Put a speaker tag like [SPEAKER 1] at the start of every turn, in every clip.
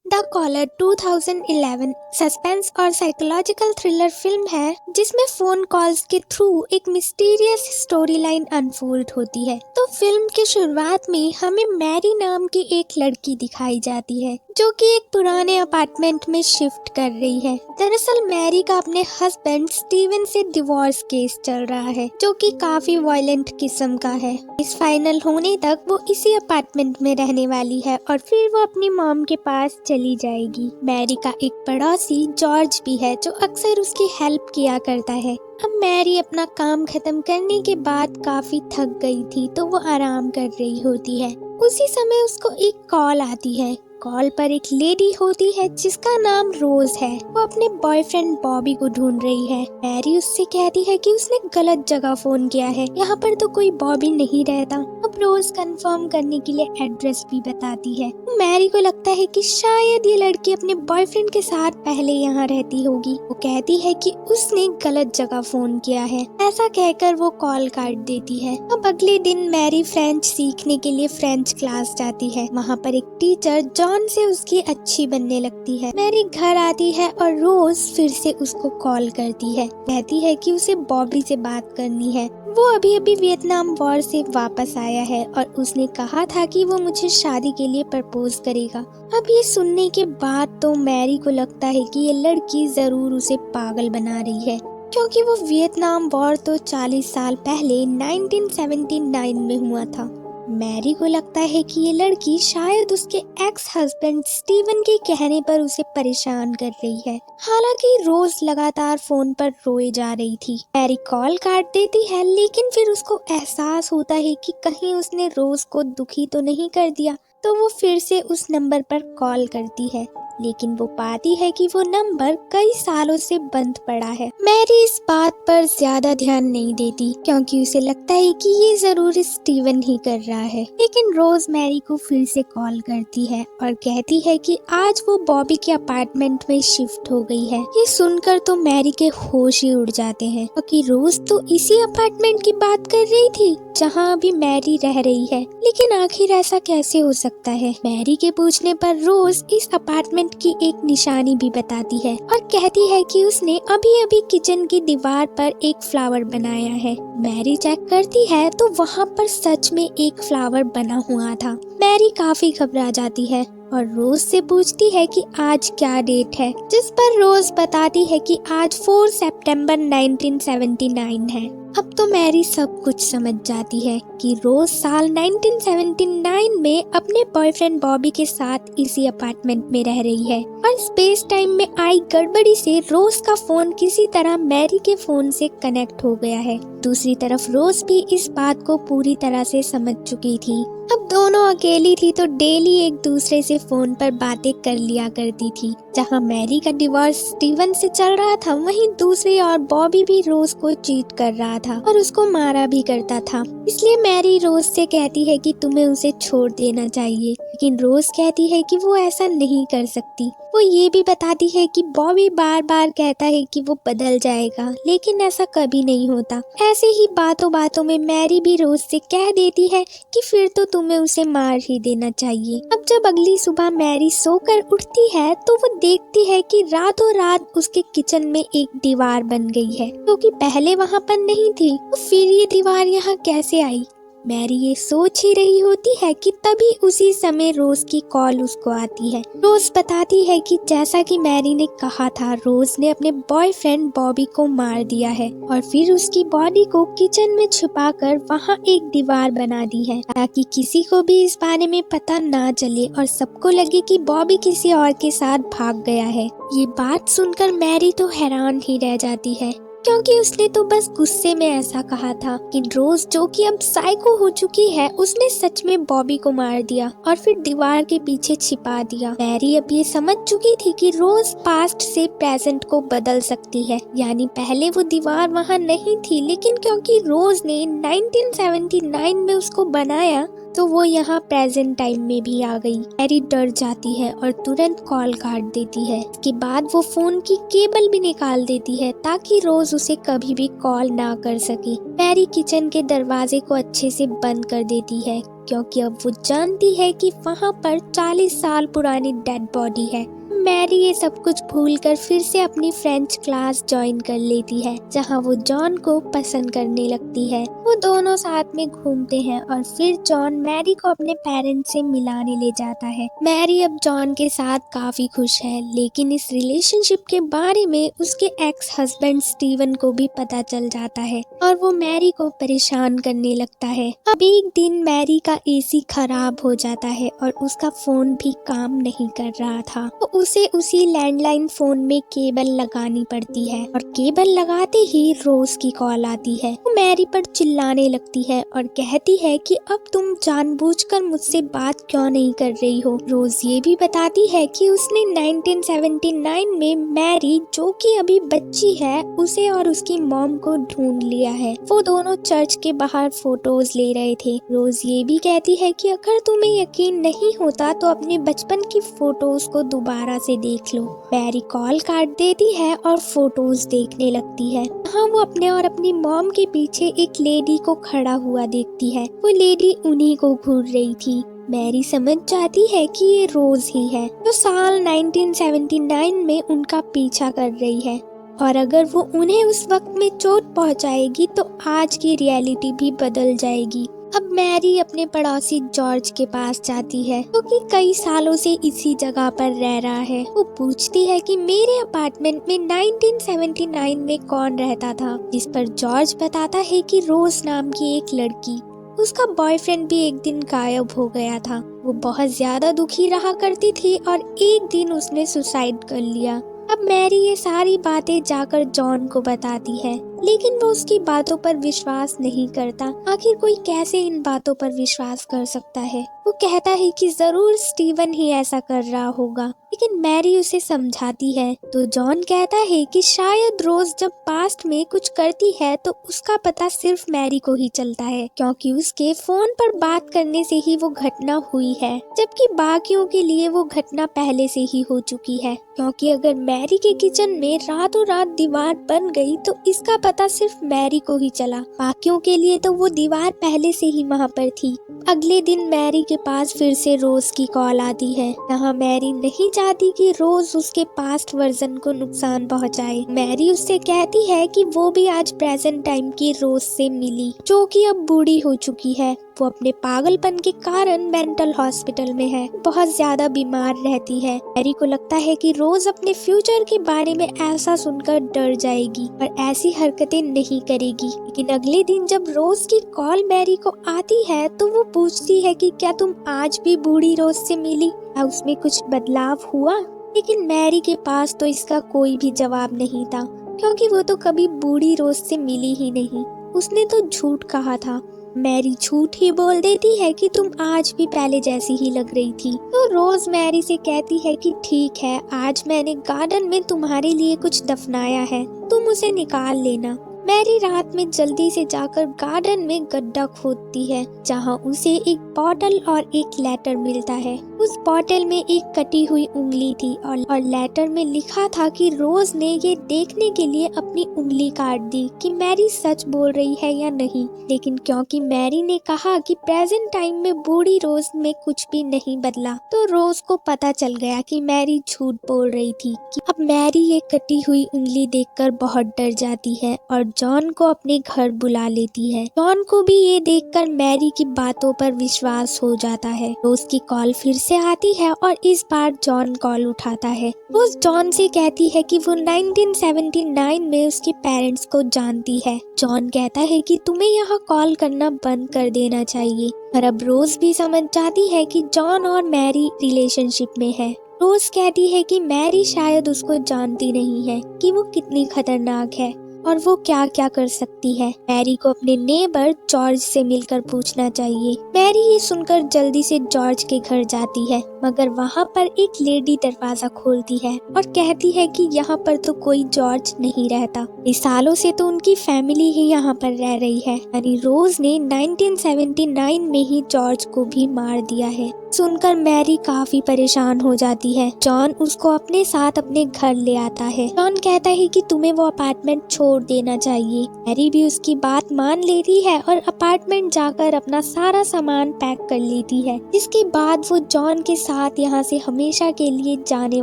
[SPEAKER 1] The collar 2011 suspense और psychological thriller film है जिसमें फोन कॉल्स के थ्रू एक मिस्टीरियस स्टोरी लाइन अनफोल्ड होती है। तो फिल्म की शुरुआत में हमें मैरी नाम की एक लड़की दिखाई जाती है जो कि एक पुराने अपार्टमेंट में शिफ्ट कर रही है। दरअसल मैरी का अपने हस्बैंड स्टीवन से डिवोर्स केस चल रहा है जो कि काफी वायलेंट किस्म का है। इस फाइनल होने तक वो इसी अपार्टमेंट में रहने वाली है और फिर वो अपनी मॉम के पास चली जाएगी। मैरी का एक पड़ोसी जॉर्ज भी है जो अक्सर उसकी हेल्प किया करता है। अब मैरी अपना काम खत्म करने के बाद काफी थक गई थी तो वो आराम कर रही होती है। उसी समय उसको एक कॉल आती है। कॉल पर एक लेडी होती है जिसका नाम रोज है। वो अपने बॉयफ्रेंड बॉबी को ढूंढ रही है। मैरी उससे कहती है कि उसने गलत जगह फोन किया है, यहाँ पर तो कोई बॉबी नहीं रहता। अब रोज कंफर्म करने के लिए एड्रेस भी बताती है। मैरी को लगता है कि शायद ये लड़की अपने बॉयफ्रेंड के साथ पहले यहाँ रहती होगी। वो कहती है कि उसने गलत जगह फोन किया है। ऐसा कहकर वो कॉल काट देती है। अब अगले दिन मैरी फ्रेंच सीखने के लिए फ्रेंच क्लास जाती है। वहाँ पर एक टीचर जॉन से उसकी अच्छी बनने लगती है। मैरी घर आती है और रोज फिर से उसको कॉल करती है। कहती है कि उसे बॉबी से बात करनी है। वो अभी अभी वियतनाम वॉर से वापस आया है और उसने कहा था कि वो मुझे शादी के लिए प्रपोज करेगा। अब ये सुनने के बाद तो मैरी को लगता है कि ये लड़की जरूर उसे पागल बना रही है, क्योंकि वो वियतनाम वॉर तो 40 साल पहले 1979 में हुआ था। मैरी को लगता है कि ये लड़की शायद उसके एक्स हस्बैंड स्टीवन के कहने पर उसे परेशान कर रही है। हालांकि रोज लगातार फोन पर रोए जा रही थी। मैरी कॉल काट देती है लेकिन फिर उसको एहसास होता है कि कहीं उसने रोज को दुखी तो नहीं कर दिया, तो वो फिर से उस नंबर पर कॉल करती है। लेकिन वो पाती है कि वो नंबर कई सालों से बंद पड़ा है। मैरी इस बात पर ज्यादा ध्यान नहीं देती क्योंकि उसे लगता है कि ये जरूर स्टीवन ही कर रहा है। लेकिन रोज मैरी को फिर से कॉल करती है और कहती है कि आज वो बॉबी के अपार्टमेंट में शिफ्ट हो गई है। ये सुनकर तो मैरी के होश ही उड़ जाते हैं क्योंकि रोज तो इसी अपार्टमेंट की बात कर रही थी जहाँ अभी मैरी रह रही है। लेकिन आखिर ऐसा कैसे हो सकता है? मैरी के पूछने पर रोज इस अपार्टमेंट की एक निशानी भी बताती है और कहती है कि उसने अभी अभी किचन की दीवार पर एक फ्लावर बनाया है। मैरी चेक करती है तो वहाँ पर सच में एक फ्लावर बना हुआ था। मैरी काफी घबरा जाती है और रोज से पूछती है कि आज क्या डेट है, जिस पर रोज बताती है कि आज 4 सितंबर 1979 है। अब तो मैरी सब कुछ समझ जाती है कि रोज साल 1979 में अपने बॉयफ्रेंड बॉबी के साथ इसी अपार्टमेंट में रह रही है और स्पेस टाइम में आई गड़बड़ी से रोज का फोन किसी तरह मैरी के फोन से कनेक्ट हो गया है। दूसरी तरफ रोज भी इस बात को पूरी तरह से समझ चुकी थी। अब दोनों अकेली थी तो डेली एक दूसरे से फोन पर बातें कर लिया करती थी। जहां मैरी का डिवोर्स स्टीवन से चल रहा था, वहीं दूसरी और बॉबी भी रोज को चीट कर रहा था और उसको मारा भी करता था। इसलिए मैरी रोज से कहती है कि तुम्हें उसे छोड़ देना चाहिए, लेकिन रोज कहती है कि वो ऐसा नहीं कर सकती। वो ये भी बताती है कि बॉबी बार बार कहता है कि वो बदल जाएगा, लेकिन ऐसा कभी नहीं होता। ऐसे ही बातों बातों में मैरी भी रोज से कह देती है कि फिर तो तुम्हें उसे मार ही देना चाहिए। अब जब अगली सुबह मैरी सोकर उठती है तो वो देखती है कि रातों रात उसके किचन में एक दीवार बन गई है, क्योंकि पहले वहाँ पर नहीं थी। तो फिर ये दीवार यहाँ कैसे आई? मैरी ये सोच ही रही होती है कि तभी उसी समय रोज की कॉल उसको आती है। रोज बताती है कि जैसा कि मैरी ने कहा था, रोज ने अपने बॉयफ्रेंड बॉबी को मार दिया है और फिर उसकी बॉडी को किचन में छुपाकर वहाँ एक दीवार बना दी है ताकि किसी को भी इस बारे में पता ना चले और सबको लगे कि बॉबी किसी और के साथ भाग गया है। ये बात सुनकर मैरी तो हैरान ही रह जाती है क्योंकि उसने तो बस गुस्से में ऐसा कहा था कि रोज, जो कि अब साइको हो चुकी है, उसने सच में बॉबी को मार दिया और फिर दीवार के पीछे छिपा दिया। मैरी अब ये समझ चुकी थी कि रोज पास्ट से प्रेजेंट को बदल सकती है। यानी पहले वो दीवार वहाँ नहीं थी, लेकिन क्योंकि रोज ने 1979 में उसको बनाया तो वो यहाँ प्रेजेंट टाइम में भी आ गई। मैरी डर जाती है और तुरंत कॉल काट देती है। इसके बाद वो फोन की केबल भी निकाल देती है ताकि रोज उसे कभी भी कॉल ना कर सके। मैरी किचन के दरवाजे को अच्छे से बंद कर देती है क्योंकि अब वो जानती है कि वहाँ पर 40 साल पुरानी डेड बॉडी है। मैरी ये सब कुछ भूलकर फिर से अपनी फ्रेंच क्लास ज्वाइन कर लेती है, जहाँ वो जॉन को पसंद करने लगती है। वो दोनों साथ में घूमते हैं और फिर जॉन मैरी को अपने पेरेंट्स से मिलाने ले जाता है। मैरी अब जॉन के साथ काफी खुश है, लेकिन इस रिलेशनशिप के बारे में उसके एक्स हस्बैंड स्टीवन को भी पता चल जाता है और वो मैरी को परेशान करने लगता है। अब एक दिन मैरी का एसी खराब हो जाता है और उसका फोन भी काम नहीं कर रहा था, तो उसे उसी लैंडलाइन फोन में केबल लगानी पड़ती है और केबल लगाते ही रोज की कॉल आती है। वो मैरी पर चिल्लाने लगती है और कहती है कि अब तुम जानबूझकर मुझसे बात क्यों नहीं कर रही हो। रोज ये भी बताती है कि उसने 1979 में मैरी, जो कि अभी बच्ची है, उसे और उसकी मॉम को ढूंढ लिया है। वो दोनों चर्च के बाहर फोटोज ले रहे थे। रोज ये भी कहती है कि अगर तुम्हें यकीन नहीं होता तो अपने बचपन की फोटोज को दोबारा से देख लो। मैरी कॉल काट देती है और फोटोज देखने लगती है। हाँ, वो अपने और अपनी मॉम के पीछे एक लेडी को खड़ा हुआ देखती है। वो लेडी उन्हीं को घूर रही थी। मैरी समझ जाती है कि ये रोज ही है, जो साल 1979 में उनका पीछा कर रही है, और अगर वो उन्हें उस वक्त में चोट पहुंचाएगी तो आज की रियलिटी भी बदल जाएगी। अब मैरी अपने पड़ोसी जॉर्ज के पास जाती है, क्योंकि कई सालों से इसी जगह पर रह रहा है। वो पूछती है कि मेरे अपार्टमेंट में 1979 में कौन रहता था, जिस पर जॉर्ज बताता है कि रोज नाम की एक लड़की, उसका बॉयफ्रेंड भी एक दिन गायब हो गया था। वो बहुत ज्यादा दुखी रहा करती थी और एक दिन उसने सुसाइड कर लिया। अब मैरी ये सारी बातें जाकर जॉन को बताती है, लेकिन वो उसकी बातों पर विश्वास नहीं करता। आखिर कोई कैसे इन बातों पर विश्वास कर सकता है। वो कहता है कि जरूर स्टीवन ही ऐसा कर रहा होगा, लेकिन मैरी उसे समझाती है तो जॉन कहता है कि शायद रोज जब पास्ट में कुछ करती है तो उसका पता सिर्फ मैरी को ही चलता है, क्योंकि उसके फोन पर बात करने से ही वो घटना हुई है, जबकि बाकियों के लिए वो घटना पहले से ही हो चुकी है। क्योंकि अगर मैरी के किचन में रातों रात दीवार बन गई तो इसका पता सिर्फ मैरी को ही चला, बाकियों के लिए तो वो दीवार पहले से ही वहाँ पर थी। अगले दिन मैरी के पास फिर से रोज की कॉल आती है। यहाँ मैरी नहीं चाहती कि रोज उसके पास्ट वर्जन को नुकसान पहुँचाए। मैरी उससे कहती है कि वो भी आज प्रेजेंट टाइम की रोज से मिली, जो कि अब बूढ़ी हो चुकी है। वो अपने पागलपन के कारण मेंटल हॉस्पिटल में है, बहुत ज्यादा बीमार रहती है। मैरी को लगता है कि रोज अपने फ्यूचर के बारे में ऐसा सुनकर डर जाएगी और ऐसी हरकतें नहीं करेगी। लेकिन अगले दिन जब रोज की कॉल मैरी को आती है तो वो पूछती है कि क्या तुम आज भी बूढ़ी रोज से मिली, क्या उसमें कुछ बदलाव हुआ। लेकिन मैरी के पास तो इसका कोई भी जवाब नहीं था, क्योंकि वो तो कभी बूढ़ी रोज से मिली ही नहीं। उसने तो झूठ कहा था। मैरी झूठ ही बोल देती है कि तुम आज भी पहले जैसी ही लग रही थी। तो रोज मैरी से कहती है कि ठीक है, आज मैंने गार्डन में तुम्हारे लिए कुछ दफनाया है, तुम उसे निकाल लेना। मैरी रात में जल्दी से जाकर गार्डन में गड्ढा खोदती है, जहां उसे एक बॉटल और एक लेटर मिलता है। उस बॉटल में एक कटी हुई उंगली थी और लेटर में लिखा था कि रोज ने ये देखने के लिए अपनी उंगली काट दी कि मैरी सच बोल रही है या नहीं। लेकिन क्योंकि मैरी ने कहा कि प्रेजेंट टाइम में बूढ़ी रोज में कुछ भी नहीं बदला, तो रोज को पता चल गया कि मैरी झूठ बोल रही थी। अब मैरी ये कटी हुई उंगली देखकर बहुत डर जाती है और जॉन को अपने घर बुला लेती है। जॉन को भी ये देखकर मैरी की बातों पर विश्वास हो जाता है। रोज की कॉल फिर से आती है और इस बार जॉन कॉल उठाता है। रोज जॉन से कहती है कि वो 1979 में उसके पेरेंट्स को जानती है। जॉन कहता है कि तुम्हें यहाँ कॉल करना बंद कर देना चाहिए, और अब रोज भी समझ जाती है कि जॉन और मैरी रिलेशनशिप में है। रोज कहती है कि मैरी शायद उसको जानती नहीं है कि वो कितनी खतरनाक है और वो क्या क्या कर सकती है। मैरी को अपने नेबर जॉर्ज से मिलकर पूछना चाहिए। मैरी ये सुनकर जल्दी से जॉर्ज के घर जाती है, मगर वहाँ पर एक लेडी दरवाजा खोलती है और कहती है कि यहाँ पर तो कोई जॉर्ज नहीं रहता। इस सालों से तो उनकी फैमिली ही यहाँ पर रह रही है, यानी रोज ने 1979 में ही जॉर्ज को भी मार दिया है। सुनकर मैरी काफी परेशान हो जाती है। जॉन उसको अपने साथ अपने घर ले आता है। जॉन कहता है कि तुम्हें वो अपार्टमेंट छोड़ तोड़ देना चाहिए। मैरी भी उसकी बात मान लेती है और अपार्टमेंट जाकर अपना सारा सामान पैक कर लेती है, जिसके बाद वो जॉन के साथ यहाँ से हमेशा के लिए जाने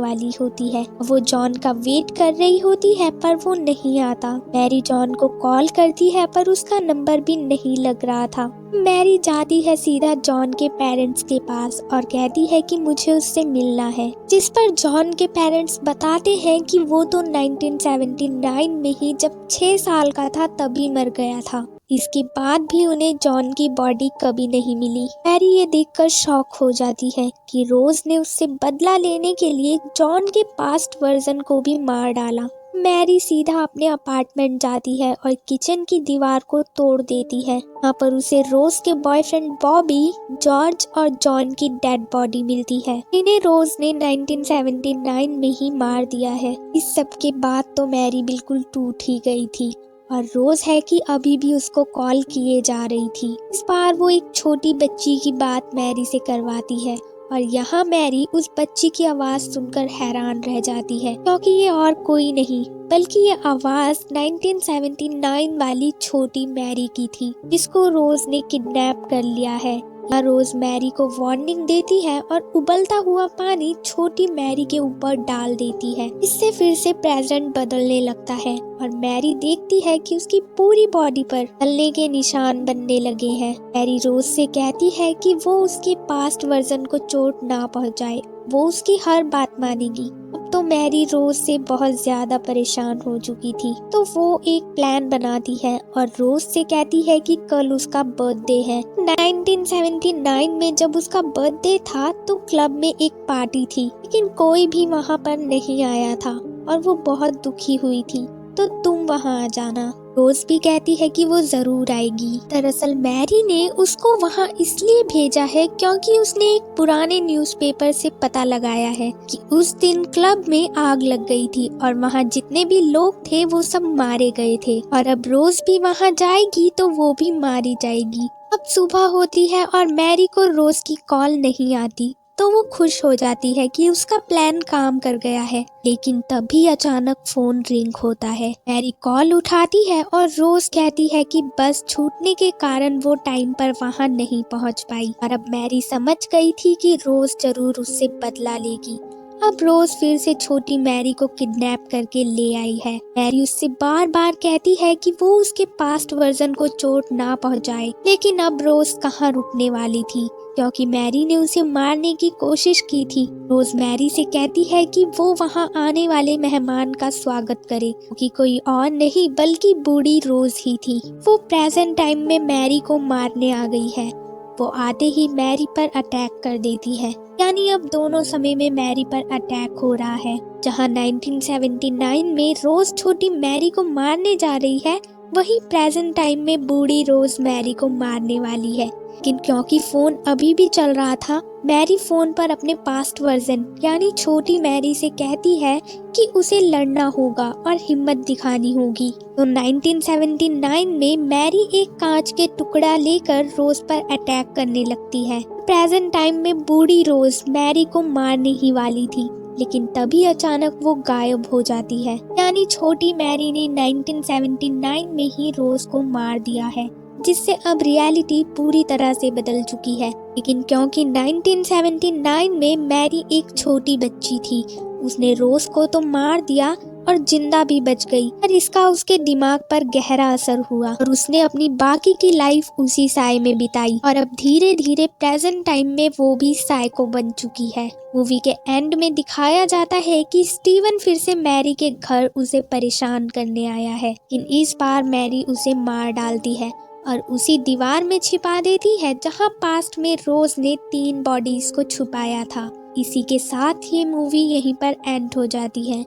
[SPEAKER 1] वाली होती है। वो जॉन का वेट कर रही होती है पर वो नहीं आता। मैरी जॉन को कॉल करती है पर उसका नंबर भी नहीं लग रहा था। मैरी जाती है सीधा जॉन के पेरेंट्स के पास और कहती है कि मुझे उससे मिलना है, जिस पर जॉन के पेरेंट्स बताते हैं कि वो तो 1979 में ही जब 6 साल का था तभी मर गया था। इसके बाद भी उन्हें जॉन की बॉडी कभी नहीं मिली। मैरी ये देखकर शॉक हो जाती है कि रोज ने उससे बदला लेने के लिए जॉन के पास्ट वर्जन को भी मार डाला। मैरी सीधा अपने अपार्टमेंट जाती है और किचन की दीवार को तोड़ देती है। यहाँ पर उसे रोज के बॉयफ्रेंड बॉबी, जॉर्ज और जॉन की डेड बॉडी मिलती है। इन्हें रोज ने 1979 में ही मार दिया है। इस सब के बाद तो मैरी बिल्कुल टूट ही गई थी और रोज है कि अभी भी उसको कॉल किए जा रही थी। इस बार वो एक छोटी बच्ची की बात मैरी से करवाती है और यहाँ मैरी उस बच्ची की आवाज सुनकर हैरान रह जाती है, क्योंकि ये और कोई नहीं बल्कि ये आवाज 1979 वाली छोटी मैरी की थी, जिसको रोज ने किडनैप कर लिया है। यहाँ रोज मैरी को वार्निंग देती है और उबलता हुआ पानी छोटी मैरी के ऊपर डाल देती है। इससे फिर से प्रेजेंट बदलने लगता है और मैरी देखती है कि उसकी पूरी बॉडी पर जलने के निशान बनने लगे हैं। मैरी रोज से कहती है कि वो उसके पास्ट वर्जन को चोट ना पहुंचाए, वो उसकी हर बात मानेगी। अब तो मैरी रोज से बहुत ज्यादा परेशान हो चुकी थी, तो वो एक प्लान बनाती है और रोज से कहती है कि कल उसका बर्थडे है। 1979 में जब उसका बर्थडे था तो क्लब में एक पार्टी थी, लेकिन कोई भी वहाँ पर नहीं आया था और वो बहुत दुखी हुई थी, तो तुम वहाँ आ जाना। रोज भी कहती है कि वो जरूर आएगी। दरअसल मैरी ने उसको वहाँ इसलिए भेजा है क्योंकि उसने एक पुराने न्यूज़पेपर से पता लगाया है कि उस दिन क्लब में आग लग गई थी और वहाँ जितने भी लोग थे वो सब मारे गए थे और अब रोज भी वहाँ जाएगी तो वो भी मारी जाएगी। अब सुबह होती है और मैरी को रोज की कॉल नहीं आती, तो वो खुश हो जाती है कि उसका प्लान काम कर गया है। लेकिन तभी अचानक फोन रिंग होता है। मैरी कॉल उठाती है और रोज कहती है कि बस छूटने के कारण वो टाइम पर वहाँ नहीं पहुँच पाई और अब मैरी समझ गई थी कि रोज जरूर उससे बदला लेगी। अब रोज फिर से छोटी मैरी को किडनैप करके ले आई है। मैरी उससे बार बार कहती है कि वो उसके पास्ट वर्जन को चोट ना पहुंचाए, लेकिन अब रोज कहाँ रुकने वाली थी, क्योंकि मैरी ने उसे मारने की कोशिश की थी। रोज मैरी से कहती है कि वो वहाँ आने वाले मेहमान का स्वागत करे, क्योंकि कोई और नहीं बल्कि बूढ़ी रोज ही थी। वो प्रेजेंट टाइम में मैरी को मारने आ गई है। वो आते ही मैरी पर अटैक कर देती है, यानी अब दोनों समय में मैरी पर अटैक हो रहा है। जहाँ 1979 में रोज छोटी मैरी को मारने जा रही है, वही प्रेजेंट टाइम में बूढ़ी रोज मैरी को मारने वाली है। लेकिन क्योंकि फोन अभी भी चल रहा था, मैरी फोन पर अपने पास्ट वर्जन यानी छोटी मैरी से कहती है कि उसे लड़ना होगा और हिम्मत दिखानी होगी। तो 1979 में मैरी एक कांच के टुकड़ा लेकर रोज पर अटैक करने लगती है। प्रेजेंट टाइम में बूढ़ी रोज मैरी को मारने ही वाली थी, लेकिन तभी अचानक वो गायब हो जाती है, यानी छोटी मैरी ने 1979 में ही रोज को मार दिया है, जिससे अब रियलिटी पूरी तरह से बदल चुकी है। लेकिन क्योंकि 1979 में मैरी एक छोटी बच्ची थी, उसने रोज को तो मार दिया और जिंदा भी बच गई, और इसका उसके दिमाग पर गहरा असर हुआ और उसने अपनी बाकी की लाइफ उसी साय में बिताई और अब धीरे धीरे प्रेजेंट टाइम में वो भी साइको बन चुकी है। मूवी के एंड में दिखाया जाता है कि स्टीवन फिर से मैरी के घर उसे परेशान करने आया है, लेकिन इस बार मैरी उसे मार डालती है और उसी दीवार में छिपा देती है जहां पास्ट में रोज ने 3 बॉडीज को छुपाया था। इसी के साथ ये मूवी यहीं पर एंड हो जाती है।